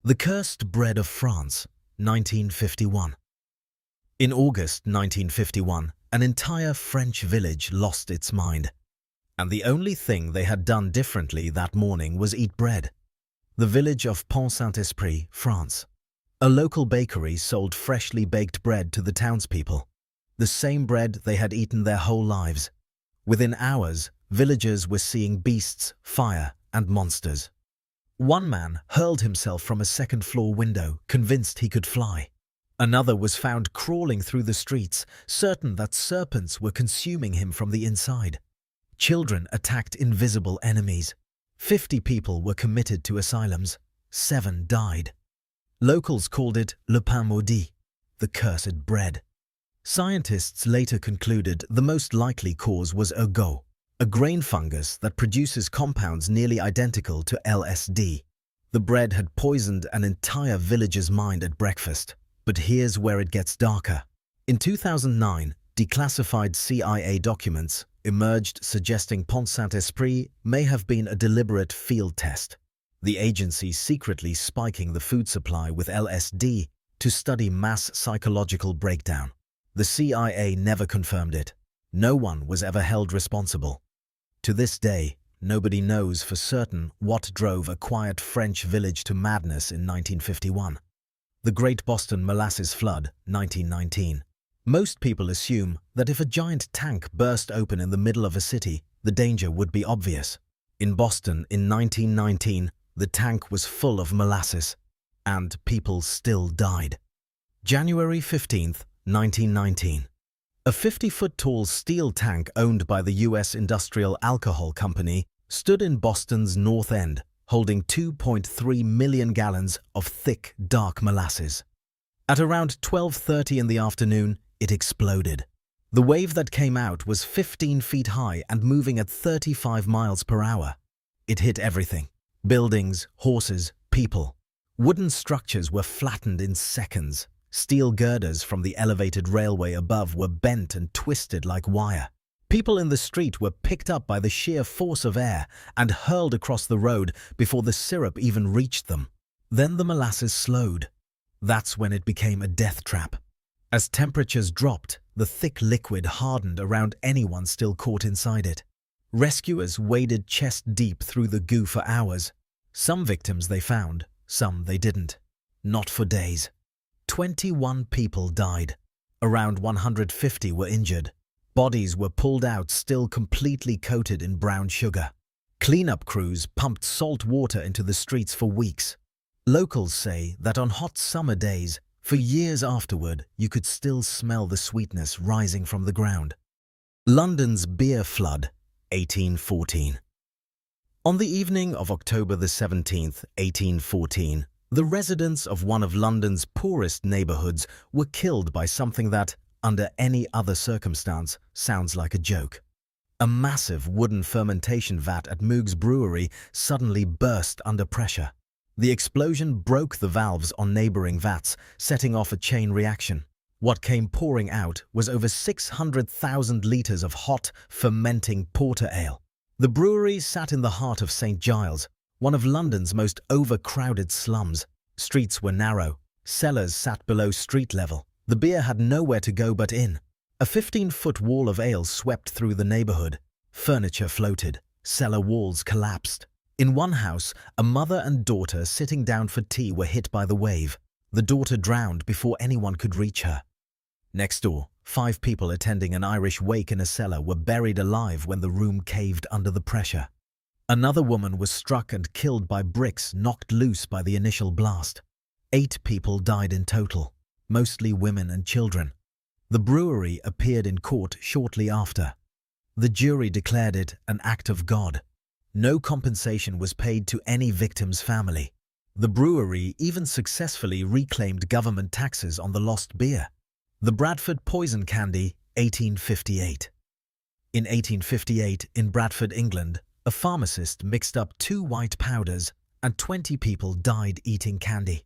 The Cursed Bread of France, 1951. In August 1951, an entire French village lost its mind. And the only thing they had done differently that morning was eat bread. The village of Pont-Saint-Esprit, France. A local bakery sold freshly baked bread to the townspeople. The same bread they had eaten their whole lives. Within hours, villagers were seeing beasts, fire, and monsters. One man hurled himself from a second-floor window, convinced he could fly. Another was found crawling through the streets, certain that serpents were consuming him from the inside. Children attacked invisible enemies. 50 people were committed to asylums. 7 died. Locals called it le pain maudit, the cursed bread. Scientists later concluded the most likely cause was ergot, a grain fungus that produces compounds nearly identical to LSD. The bread had poisoned an entire village's mind at breakfast. But here's where it gets darker. In 2009, declassified CIA documents emerged suggesting Pont-Saint-Esprit may have been a deliberate field test, the agency secretly spiking the food supply with LSD to study mass psychological breakdown. The CIA never confirmed it. No one was ever held responsible. To this day, nobody knows for certain what drove a quiet French village to madness in 1951. The Great Boston Molasses Flood, 1919. Most people assume that if a giant tank burst open in the middle of a city, the danger would be obvious. In Boston in 1919, the tank was full of molasses, and people still died. January 15, 1919. A 50-foot-tall steel tank owned by the U.S. Industrial Alcohol Company stood in Boston's North End, holding 2.3 million gallons of thick, dark molasses. At around 12:30 in the afternoon, it exploded. The wave that came out was 15 feet high and moving at 35 miles per hour. It hit everything: buildings, horses, people. Wooden structures were flattened in seconds. Steel girders from the elevated railway above were bent and twisted like wire. People in the street were picked up by the sheer force of air and hurled across the road before the syrup even reached them. Then the molasses slowed. That's when it became a death trap. As temperatures dropped, the thick liquid hardened around anyone still caught inside it. Rescuers waded chest deep through the goo for hours. Some victims they found, some they didn't. Not for days. 21 people died. Around 150 were injured. Bodies were pulled out still completely coated in brown sugar. Cleanup crews pumped salt water into the streets for weeks. Locals say that on hot summer days, for years afterward, you could still smell the sweetness rising from the ground. London's beer flood, 1814. On the evening of October the 17th, 1814, the residents of one of London's poorest neighbourhoods were killed by something that, under any other circumstance, sounds like a joke. A massive wooden fermentation vat at Moog's brewery suddenly burst under pressure. The explosion broke the valves on neighbouring vats, setting off a chain reaction. What came pouring out was over 600,000 litres of hot, fermenting porter ale. The brewery sat in the heart of St. Giles, one of London's most overcrowded slums. Streets were narrow. Cellars sat below street level. The beer had nowhere to go but in. A 15-foot wall of ale swept through the neighbourhood. Furniture floated. Cellar walls collapsed. In one house, a mother and daughter sitting down for tea were hit by the wave. The daughter drowned before anyone could reach her. Next door, 5 people attending an Irish wake in a cellar were buried alive when the room caved under the pressure. Another woman was struck and killed by bricks knocked loose by the initial blast. 8 people died in total, mostly women and children. The brewery appeared in court shortly after. The jury declared it an act of God. No compensation was paid to any victim's family. The brewery even successfully reclaimed government taxes on the lost beer. The Bradford poison candy, 1858. In 1858, in Bradford, England, a pharmacist mixed up 2 white powders and 20 people died eating candy.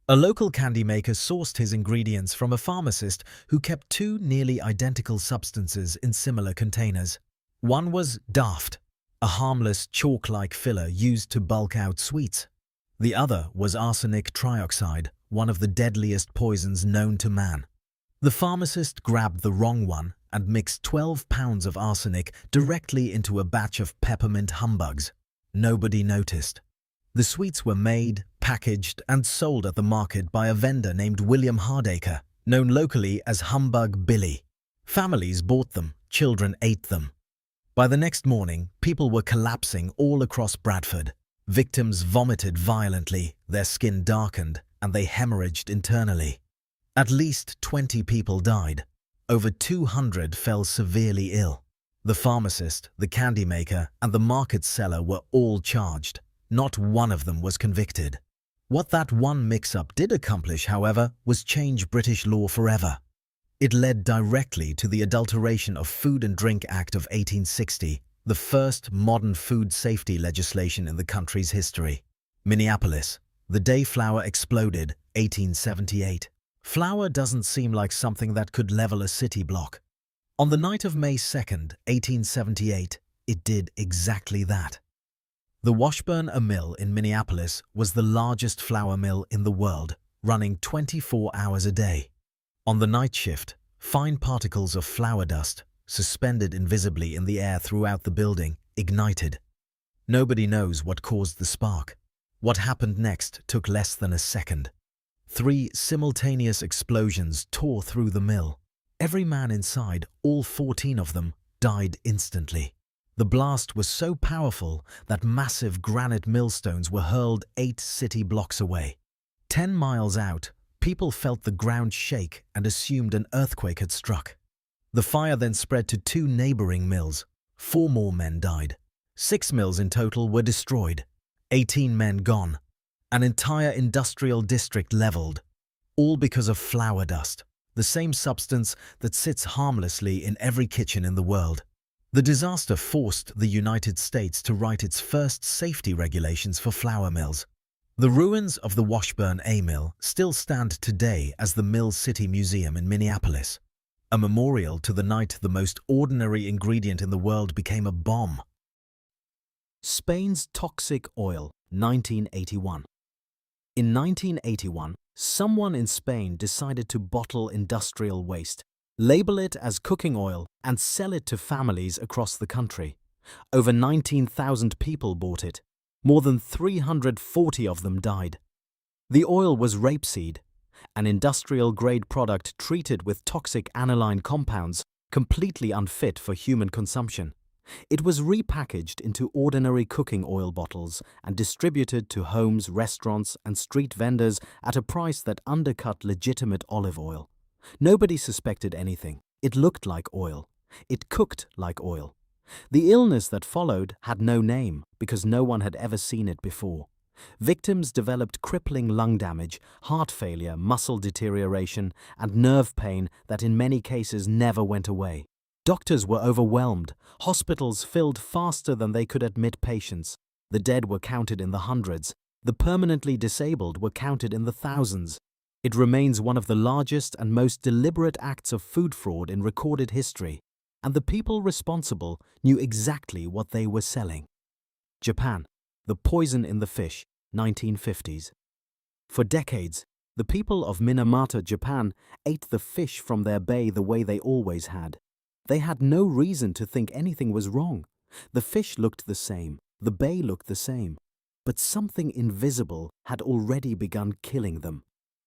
A local candy maker sourced his ingredients from a pharmacist who kept 2 nearly identical substances in similar containers. One was Daft, a harmless chalk-like filler used to bulk out sweets. The other was arsenic trioxide, one of the deadliest poisons known to man. The pharmacist grabbed the wrong one and mixed 12 pounds of arsenic directly into a batch of peppermint humbugs. Nobody noticed. The sweets were made, packaged, and sold at the market by a vendor named William Hardacre, known locally as Humbug Billy. Families bought them, children ate them. By the next morning, people were collapsing all across Bradford. Victims vomited violently, their skin darkened, and they hemorrhaged internally. At least 20 people died. Over 200 fell severely ill. The pharmacist, the candy maker, and the market seller were all charged. Not one of them was convicted. What that one mix-up did accomplish, however, was change British law forever. It led directly to the Adulteration of Food and Drink Act of 1860, the first modern food safety legislation in the country's history. Minneapolis, the day flour exploded, 1878. Flour doesn't seem like something that could level a city block. On the night of May 2nd, 1878, it did exactly that. The Washburn Mill in Minneapolis was the largest flour mill in the world, running 24 hours a day. On the night shift, fine particles of flour dust, suspended invisibly in the air throughout the building, ignited. Nobody knows what caused the spark. What happened next took less than a second. 3 simultaneous explosions tore through the mill. Every man inside, all 14 of them, died instantly. The blast was so powerful that massive granite millstones were hurled 8 city blocks away. 10 miles out, people felt the ground shake and assumed an earthquake had struck. The fire then spread to 2 neighboring mills. 4 more men died. 6 mills in total were destroyed. 18 men gone. An entire industrial district leveled. All because of flour dust, the same substance that sits harmlessly in every kitchen in the world. The disaster forced the United States to write its first safety regulations for flour mills. The ruins of the Washburn A Mill still stand today as the Mill City Museum in Minneapolis, a memorial to the night the most ordinary ingredient in the world became a bomb. Spain's toxic oil, 1981. In 1981, someone in Spain decided to bottle industrial waste, label it as cooking oil, and sell it to families across the country. Over 19,000 people bought it. More than 340 of them died. The oil was rapeseed, an industrial-grade product treated with toxic aniline compounds, completely unfit for human consumption. It was repackaged into ordinary cooking oil bottles and distributed to homes, restaurants, and street vendors at a price that undercut legitimate olive oil. Nobody suspected anything. It looked like oil. It cooked like oil. The illness that followed had no name because no one had ever seen it before. Victims developed crippling lung damage, heart failure, muscle deterioration, and nerve pain that in many cases never went away. Doctors were overwhelmed. Hospitals filled faster than they could admit patients. The dead were counted in the hundreds. The permanently disabled were counted in the thousands. It remains one of the largest and most deliberate acts of food fraud in recorded history, and the people responsible knew exactly what they were selling. Japan, the poison in the fish, 1950s. For decades, the people of Minamata, Japan, ate the fish from their bay the way they always had. They had no reason to think anything was wrong. The fish looked the same, the bay looked the same, but something invisible had already begun killing them.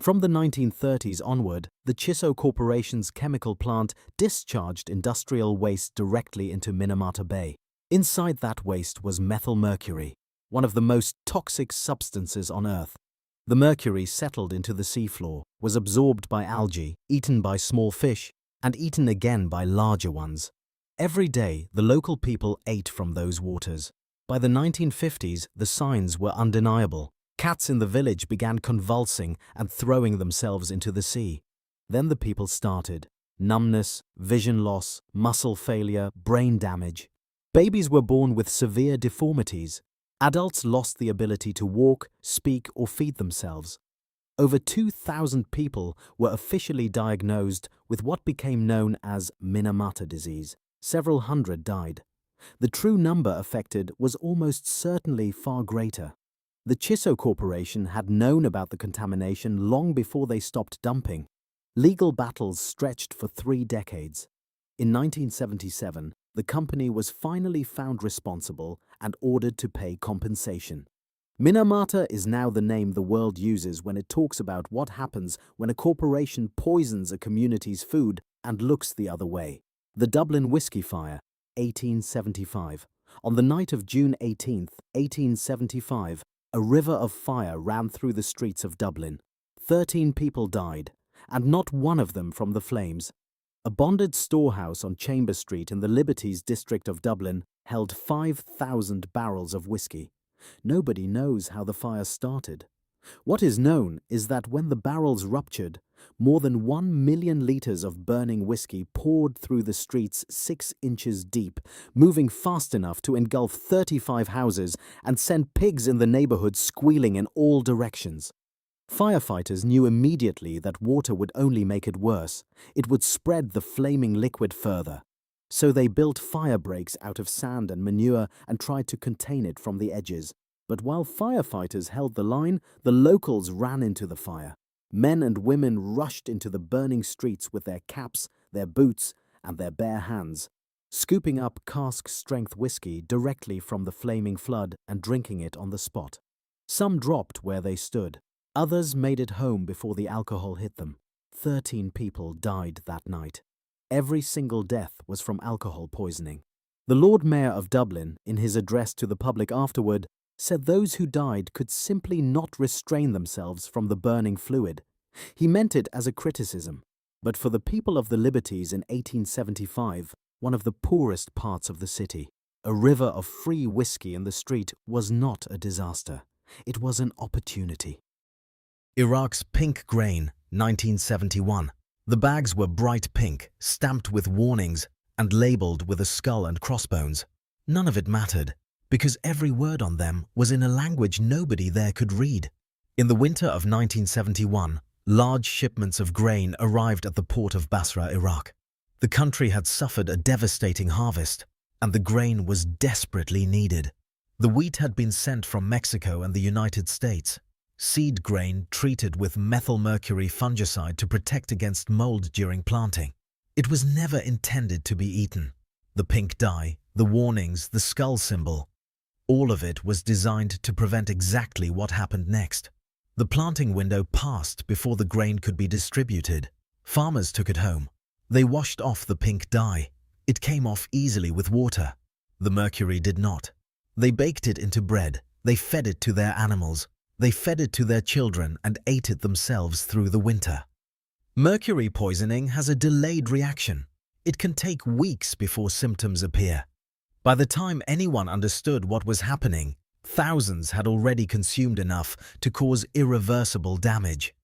From the 1930s onward, the Chiso Corporation's chemical plant discharged industrial waste directly into Minamata Bay. Inside that waste was methyl mercury, one of the most toxic substances on Earth. The mercury settled into the seafloor, was absorbed by algae, eaten by small fish, and eaten again by larger ones. Every day, the local people ate from those waters. By the 1950s, the signs were undeniable. Cats in the village began convulsing and throwing themselves into the sea. Then the people started. Numbness, vision loss, muscle failure, brain damage. Babies were born with severe deformities. Adults lost the ability to walk, speak, or feed themselves. Over 2,000 people were officially diagnosed with what became known as Minamata disease. Several hundred died. The true number affected was almost certainly far greater. The Chisso Corporation had known about the contamination long before they stopped dumping. Legal battles stretched for 3 decades. In 1977, the company was finally found responsible and ordered to pay compensation. Minamata is now the name the world uses when it talks about what happens when a corporation poisons a community's food and looks the other way. The Dublin Whiskey Fire, 1875. On the night of June 18, 1875, a river of fire ran through the streets of Dublin. 13 people died, and not one of them from the flames. A bonded storehouse on Chamber Street in the Liberties district of Dublin held 5,000 barrels of whiskey. Nobody knows how the fire started. What is known is that when the barrels ruptured, more than 1 million litres of burning whiskey poured through the streets 6 inches deep, moving fast enough to engulf 35 houses and send pigs in the neighbourhood squealing in all directions. Firefighters knew immediately that water would only make it worse. It would spread the flaming liquid further. So they built fire breaks out of sand and manure and tried to contain it from the edges. But while firefighters held the line, the locals ran into the fire. Men and women rushed into the burning streets with their caps, their boots, and their bare hands, scooping up cask-strength whiskey directly from the flaming flood and drinking it on the spot. Some dropped where they stood. Others made it home before the alcohol hit them. 13 people died that night. Every single death was from alcohol poisoning. The Lord Mayor of Dublin, in his address to the public afterward, said those who died could simply not restrain themselves from the burning fluid. He meant it as a criticism, but for the people of the Liberties in 1875, one of the poorest parts of the city, a river of free whiskey in the street was not a disaster. It was an opportunity. Iraq's pink grain, 1971. The bags were bright pink, stamped with warnings, and labelled with a skull and crossbones. None of it mattered, because every word on them was in a language nobody there could read. In the winter of 1971, large shipments of grain arrived at the port of Basra, Iraq. The country had suffered a devastating harvest, and the grain was desperately needed. The wheat had been sent from Mexico and the United States. Seed grain treated with methylmercury fungicide to protect against mold during planting. It was never intended to be eaten. The pink dye, the warnings, the skull symbol, all of it was designed to prevent exactly what happened next. The planting window passed before the grain could be distributed. Farmers took it home. They washed off the pink dye. It came off easily with water. The mercury did not. They baked it into bread. They fed it to their animals. They fed it to their children and ate it themselves through the winter. Mercury poisoning has a delayed reaction. It can take weeks before symptoms appear. By the time anyone understood what was happening, thousands had already consumed enough to cause irreversible damage.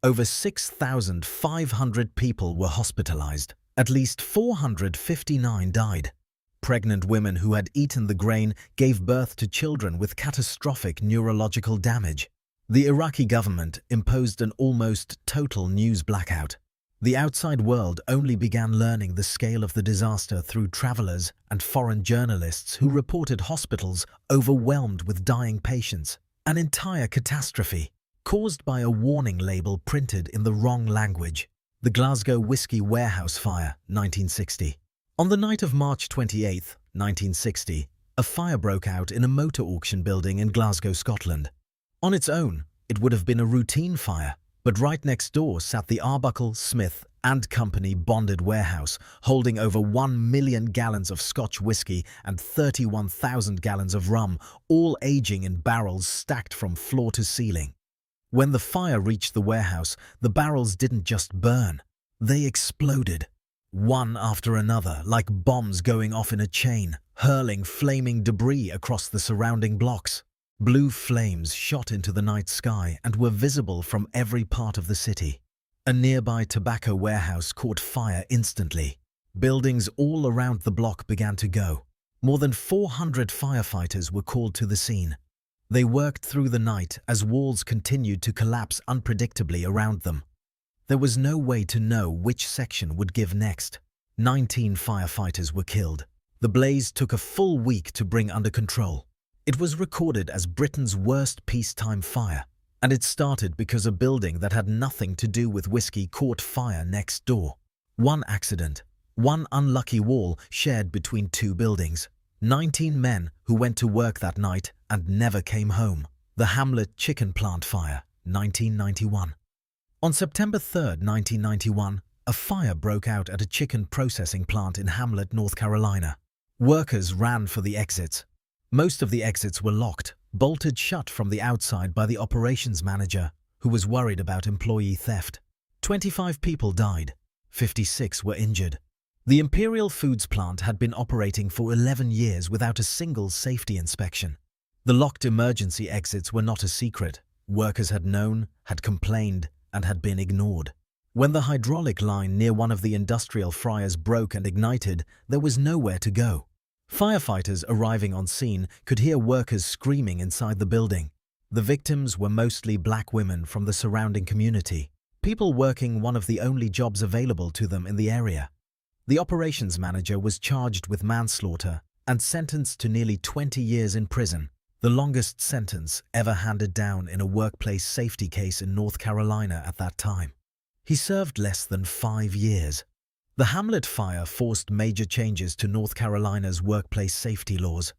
Over 6,500 people were hospitalized. At least 459 died. Pregnant women who had eaten the grain gave birth to children with catastrophic neurological damage. The Iraqi government imposed an almost total news blackout. The outside world only began learning the scale of the disaster through travelers and foreign journalists who reported hospitals overwhelmed with dying patients. An entire catastrophe, caused by a warning label printed in the wrong language. The Glasgow Whiskey Warehouse Fire, 1960. On the night of March 28, 1960, a fire broke out in a motor auction building in Glasgow, Scotland. On its own, it would have been a routine fire, but right next door sat the Arbuckle, Smith and Company bonded warehouse, holding over 1 million gallons of Scotch whisky and 31,000 gallons of rum, all aging in barrels stacked from floor to ceiling. When the fire reached the warehouse, the barrels didn't just burn, they exploded. One after another, like bombs going off in a chain, hurling flaming debris across the surrounding blocks. Blue flames shot into the night sky and were visible from every part of the city. A nearby tobacco warehouse caught fire instantly. Buildings all around the block began to go. More than 400 firefighters were called to the scene. They worked through the night as walls continued to collapse unpredictably around them. There was no way to know which section would give next. 19 firefighters were killed. The blaze took a full week to bring under control. It was recorded as Britain's worst peacetime fire, and it started because a building that had nothing to do with whiskey caught fire next door. One accident, one unlucky wall shared between two buildings. 19 men who went to work that night and never came home. The Hamlet chicken plant fire, 1991. On September 3, 1991, a fire broke out at a chicken processing plant in Hamlet, North Carolina. Workers ran for the exits. Most of the exits were locked, bolted shut from the outside by the operations manager, who was worried about employee theft. 25 people died. 56 were injured. The Imperial Foods plant had been operating for 11 years without a single safety inspection. The locked emergency exits were not a secret. Workers had known, had complained, and had been ignored. When the hydraulic line near one of the industrial fryers broke and ignited, there was nowhere to go. Firefighters arriving on scene could hear workers screaming inside the building. The victims were mostly black women from the surrounding community, people working one of the only jobs available to them in the area. The operations manager was charged with manslaughter and sentenced to nearly 20 years in prison, the longest sentence ever handed down in a workplace safety case in North Carolina at that time. He served less than 5 years. The Hamlet fire forced major changes to North Carolina's workplace safety laws.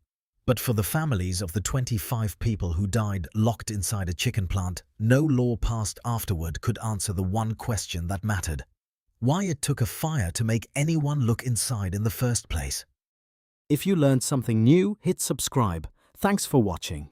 But for the families of the 25 people who died locked inside a chicken plant, no law passed afterward could answer the one question that mattered: why it took a fire to make anyone look inside in the first place. If you learned something new, hit subscribe. Thanks for watching.